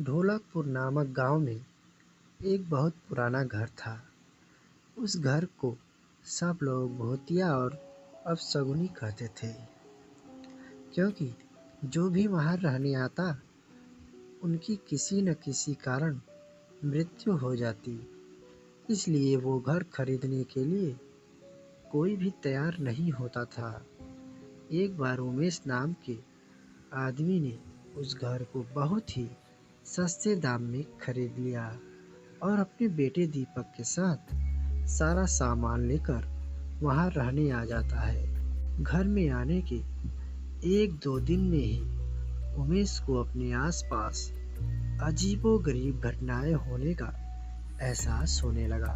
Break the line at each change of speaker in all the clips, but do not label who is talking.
ढोलकपुर नामक गांव में एक बहुत पुराना घर था। उस घर को सब लोग भूतिया और अपशगुनी कहते थे, क्योंकि जो भी वहां रहने आता उनकी किसी न किसी कारण मृत्यु हो जाती। इसलिए वो घर खरीदने के लिए कोई भी तैयार नहीं होता था। एक बार उमेश नाम के आदमी ने उस घर को बहुत ही सस्ते दाम में खरीद लिया और अपने बेटे दीपक के साथ सारा सामान लेकर वहां रहने आ जाता है। घर में आने के एक दो दिन में ही उमेश को अपने आसपास अजीबोगरीब घटनाएं होने का एहसास होने लगा।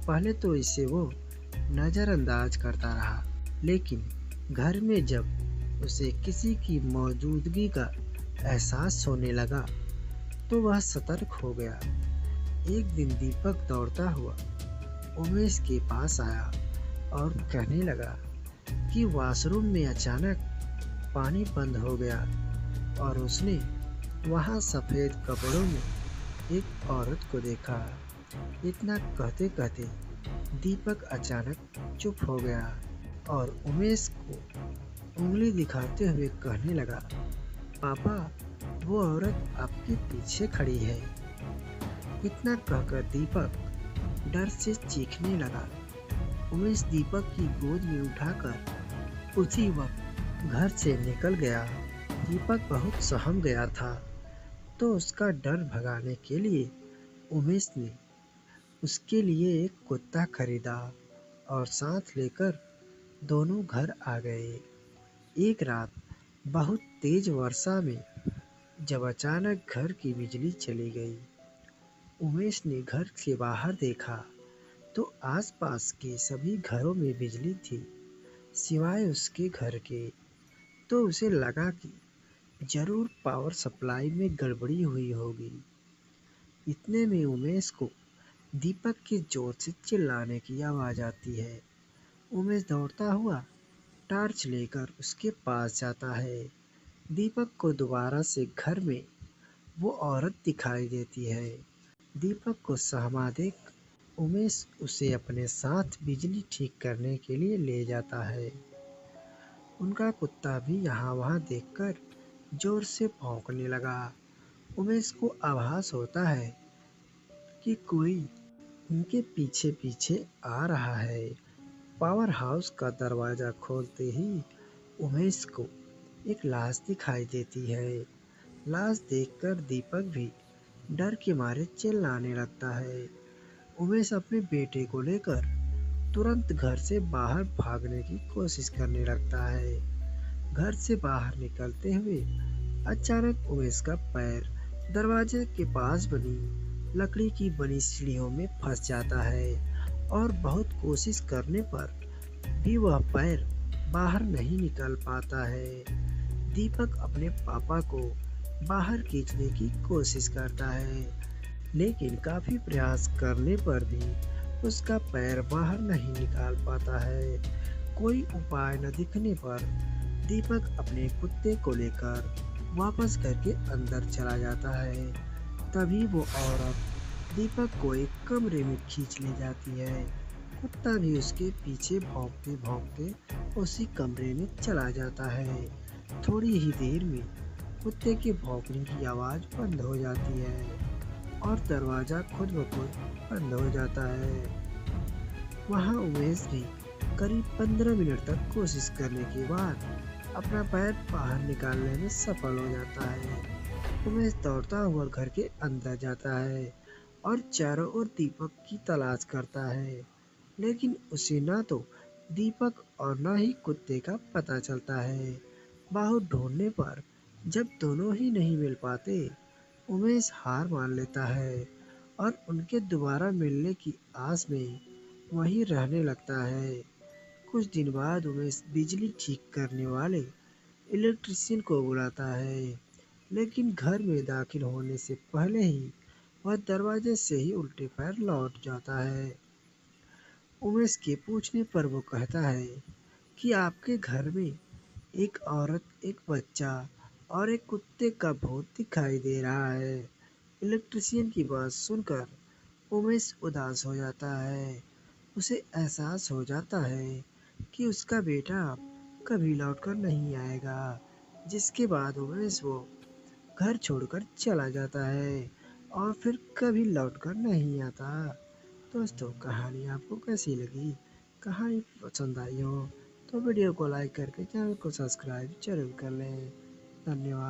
पहले तो इसे वो नजरअंदाज करता रहा, लेकिन घर में जब उसे किसी की मौजूदगी का एहसास होने लगा तो वह सतर्क हो गया। एक दिन दीपक दौड़ता हुआ उमेश के पास आया और कहने लगा कि वॉशरूम में अचानक पानी बंद हो गया और उसने वहां सफेद कपड़ों में एक औरत को देखा। इतना कहते कहते दीपक अचानक चुप हो गया और उमेश को उंगली दिखाते हुए कहने लगा, पापा, वो औरत आपके पीछे खड़ी है। इतना कहकर दीपक डर से चीखने लगा। उमेश दीपक की गोद में उठाकर उसी वक्त घर से निकल गया। दीपक बहुत सहम गया था, तो उसका डर भगाने के लिए उमेश ने उसके लिए एक कुत्ता खरीदा और साथ लेकर दोनों घर आ गए। एक रात बहुत तेज वर्षा में जब अचानक घर की बिजली चली गई, उमेश ने घर से बाहर देखा तो आसपास के सभी घरों में बिजली थी, सिवाय उसके घर के। तो उसे लगा कि जरूर पावर सप्लाई में गड़बड़ी हुई होगी। इतने में उमेश को दीपक के जोर से चिल्लाने की आवाज आती है। उमेश दौड़ता हुआ टॉर्च लेकर उसके पास जाता है। दीपक को दोबारा से घर में वो औरत दिखाई देती है। दीपक को सहमा देख उमेश उसे अपने साथ बिजली ठीक करने के लिए ले जाता है। उनका कुत्ता भी यहाँ वहाँ देखकर जोर से भौंकने लगा। उमेश को आभास होता है कि कोई उनके पीछे पीछे आ रहा है। पावर हाउस का दरवाजा खोलते ही उमेश को एक लाश दिखाई देती है। लाश देखकर दीपक भी डर के मारे चिल्लाने लगता है। उमेश अपने बेटे को लेकर तुरंत घर से बाहर भागने की कोशिश करने लगता है। घर से बाहर निकलते हुए अचानक उमेश का पैर दरवाजे के पास बनी लकड़ी की बनी सीढ़ियों में फंस जाता है और बहुत कोशिश करने पर भी वह पैर बाहर नहीं निकल पाता है। दीपक अपने पापा को बाहर खींचने की कोशिश करता है, लेकिन काफी प्रयास करने पर भी उसका पैर बाहर नहीं निकाल पाता है। कोई उपाय न दिखने पर दीपक अपने कुत्ते को लेकर वापस घर के अंदर चला जाता है। तभी वो औरत दीपक को एक कमरे में खींच ले जाती है। कुत्ता भी उसके पीछे भौंकते भौंकते उसी कमरे में चला जाता है। थोड़ी ही देर में कुत्ते के भौंकने की आवाज बंद हो जाती है और दरवाजा खुद ब खुद बंद हो जाता है। वहाँ उमेश भी करीब 15 मिनट तक कोशिश करने के बाद अपना पैर बाहर निकालने में सफल हो जाता है। उमेश दौड़ता हुआ घर के अंदर जाता है और चारों ओर दीपक की तलाश करता है, लेकिन उसे ना तो दीपक और ना ही कुत्ते का पता चलता है। बहुत ढूंढने पर जब दोनों ही नहीं मिल पाते, उमेश हार मान लेता है और उनके दोबारा मिलने की आस में वहीं रहने लगता है। कुछ दिन बाद उमेश बिजली ठीक करने वाले इलेक्ट्रीशियन को बुलाता है, लेकिन घर में दाखिल होने से पहले ही वह दरवाजे से ही उल्टे पैर लौट जाता है। उमेश के पूछने पर वो कहता है कि आपके घर में एक औरत, एक बच्चा और एक कुत्ते का भूत दिखाई दे रहा है। इलेक्ट्रिशियन की बात सुनकर उमेश उदास हो जाता है। उसे एहसास हो जाता है कि उसका बेटा कभी लौटकर नहीं आएगा, जिसके बाद उमेश वो घर छोड़कर चला जाता है और फिर कभी लौटकर नहीं आता। दोस्तों, कहानी आपको कैसी लगी? कहानी पसंद आई हो तो वीडियो को लाइक करके चैनल को सब्सक्राइब जरूर कर लें। धन्यवाद।